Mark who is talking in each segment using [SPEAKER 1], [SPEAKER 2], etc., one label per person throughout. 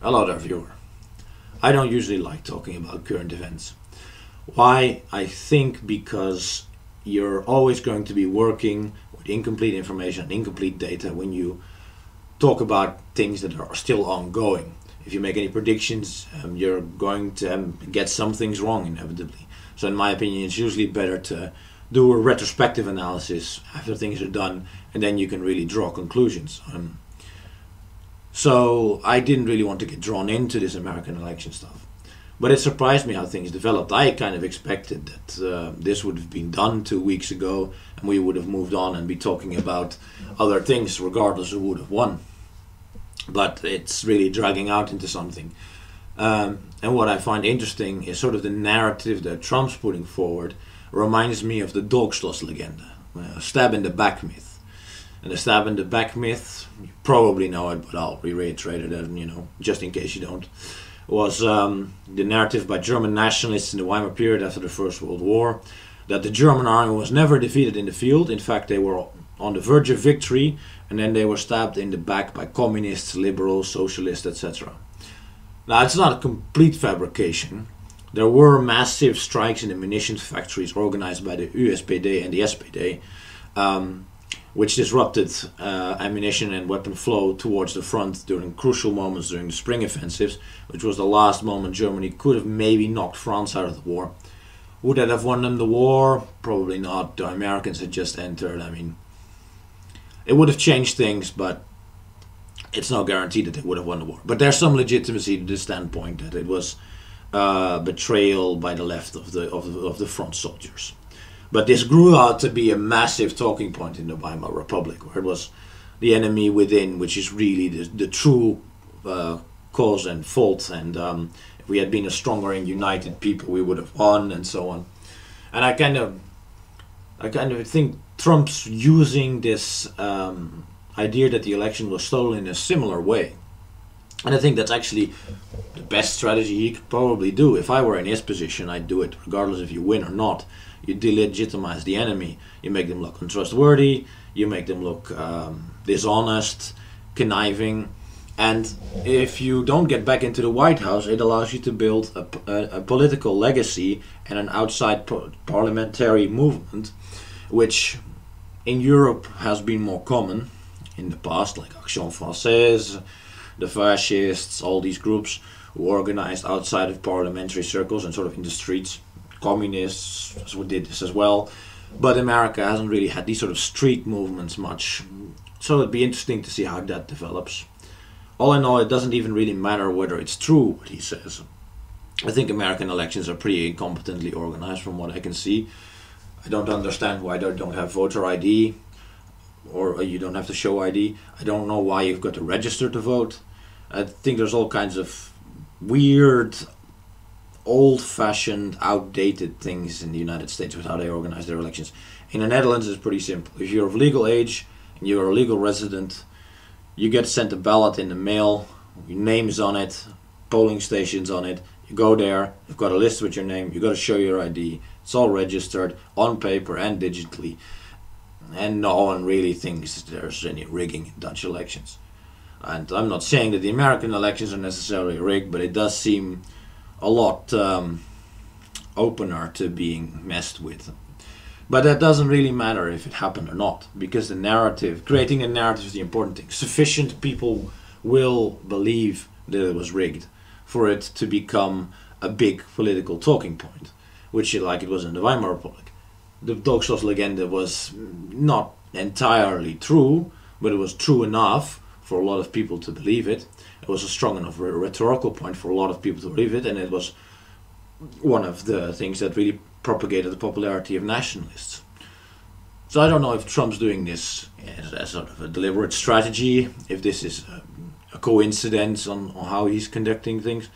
[SPEAKER 1] Hello there, viewer. I don't usually like talking about current events. Why? I think because you're always going to be working with incomplete information and incomplete data when you talk about things that are still ongoing. If you make any predictions, you're going to get some things wrong inevitably. So in my opinion, it's usually better to do a retrospective analysis after things are done, and then you can really draw conclusions. So I didn't really want to get drawn into this American election stuff. But it surprised me how things developed. I kind of expected that this would have been done 2 weeks ago and we would have moved on and be talking about other things regardless who would have won. But it's really dragging out into something. And what I find interesting is sort of the narrative that Trump's putting forward reminds me of the Dolchstosslegende, stab in the back myth. And the stab in the back myth, you probably know it, but I'll reiterate it, just in case you don't, was the narrative by German nationalists in the Weimar period after the First World War, that the German army was never defeated in the field. In fact, they were on the verge of victory, and then they were stabbed in the back by communists, liberals, socialists, etc. Now, it's not a complete fabrication. There were massive strikes in the munitions factories organized by the USPD and the SPD, which disrupted ammunition and weapon flow towards the front during crucial moments during the spring offensives, which was the last moment Germany could have maybe knocked France out of the war. Would that have won them the war? Probably not. The Americans had just entered. I mean, it would have changed things, but it's no guarantee that they would have won the war. But there's some legitimacy to the standpoint that it was betrayal by the left of the front soldiers. But this grew out to be a massive talking point in the Weimar Republic, where it was the enemy within, which is really the true cause and fault. And if we had been a stronger and united people, we would have won, and so on. And I kind of think Trump's using this idea that the election was stolen in a similar way. And I think that's actually the best strategy he could probably do. If I were in his position, I'd do it regardless if you win or not. You delegitimize the enemy. You make them look untrustworthy. You make them look dishonest, conniving. And if you don't get back into the White House, it allows you to build a political legacy and an outside parliamentary movement, which in Europe has been more common in the past, like Action Française, the fascists, all these groups who organized outside of parliamentary circles and sort of in the streets. Communists did this as well, but America hasn't really had these sort of street movements much, so it'd be interesting to see how that develops. All in all, it doesn't even really matter whether it's true what he says. I think American elections are pretty incompetently organized from what I can see. I don't understand why they don't have voter ID, or you don't have to show ID. I don't know why you've got to register to vote. I think there's all kinds of weird, old-fashioned, outdated things in the United States with how they organize their elections. In the Netherlands, it's pretty simple. If you're of legal age and you're a legal resident, you get sent a ballot in the mail. Your name is on it, polling stations on it. You go there, you've got a list with your name, you've got to show your ID. It's all registered on paper and digitally. And no one really thinks there's any rigging in Dutch elections. And I'm not saying that the American elections are necessarily rigged, but it does seem a lot opener to being messed with. But that doesn't really matter if it happened or not, because the narrative, creating a narrative is the important thing. Sufficient people will believe that it was rigged for it to become a big political talking point, which like it was in the Weimar Republic. The Dolchstosslegende was not entirely true, but it was true enough for a lot of people to believe it. It was a strong enough rhetorical point for a lot of people to believe it, and it was one of the things that really propagated the popularity of nationalists. So I don't know if Trump's doing this as sort of a deliberate strategy, if this is a coincidence on how he's conducting things,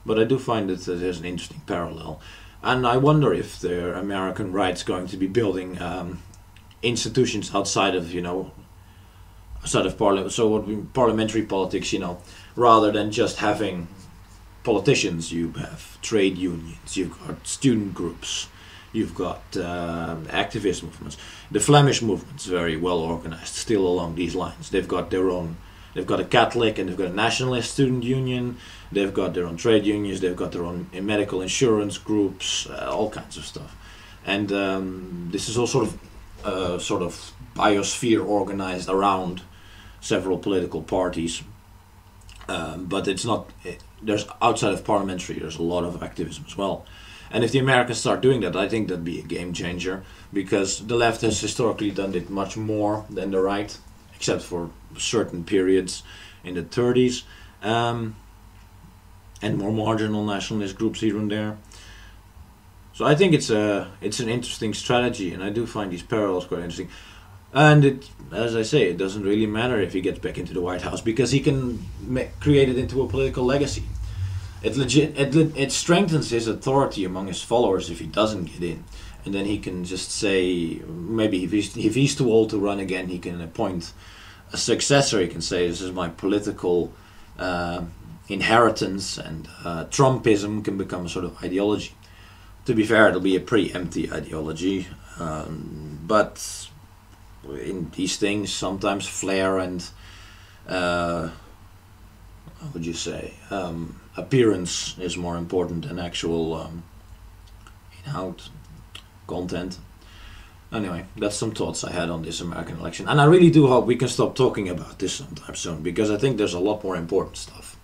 [SPEAKER 1] but I do find that there's an interesting parallel. And I wonder if the American right's going to be building institutions outside of, outside of parliament, so what parliamentary politics, rather than just having politicians. You have trade unions, you've got student groups, you've got activist movements. The Flemish movement's very well organized, still along these lines. They've got their own They've got a Catholic and they've got a nationalist student union. They've got their own trade unions. They've got their own medical insurance groups, all kinds of stuff. And this is all sort of biosphere organized around several political parties. But it's not. There's outside of parliamentary. There's a lot of activism as well. And if the Americans start doing that, I think that'd be a game changer, because the left has historically done it much more than the right, except for certain periods in the 30s, and more marginal nationalist groups here and there. So I think it's an interesting strategy, and I do find these parallels quite interesting. And it, as I say, it doesn't really matter if he gets back into the White House, because he can create it into a political legacy. It strengthens his authority among his followers if he doesn't get in, and then he can just say, maybe if he's too old to run again, he can appoint a successor. He can say, this is my political inheritance, and Trumpism can become a sort of ideology. To be fair, it'll be a pretty empty ideology, but in these things sometimes flair and how would you say, appearance is more important than actual in-out content. Anyway, that's some thoughts I had on this American election, and I really do hope we can stop talking about this sometime soon, because I think there's a lot more important stuff.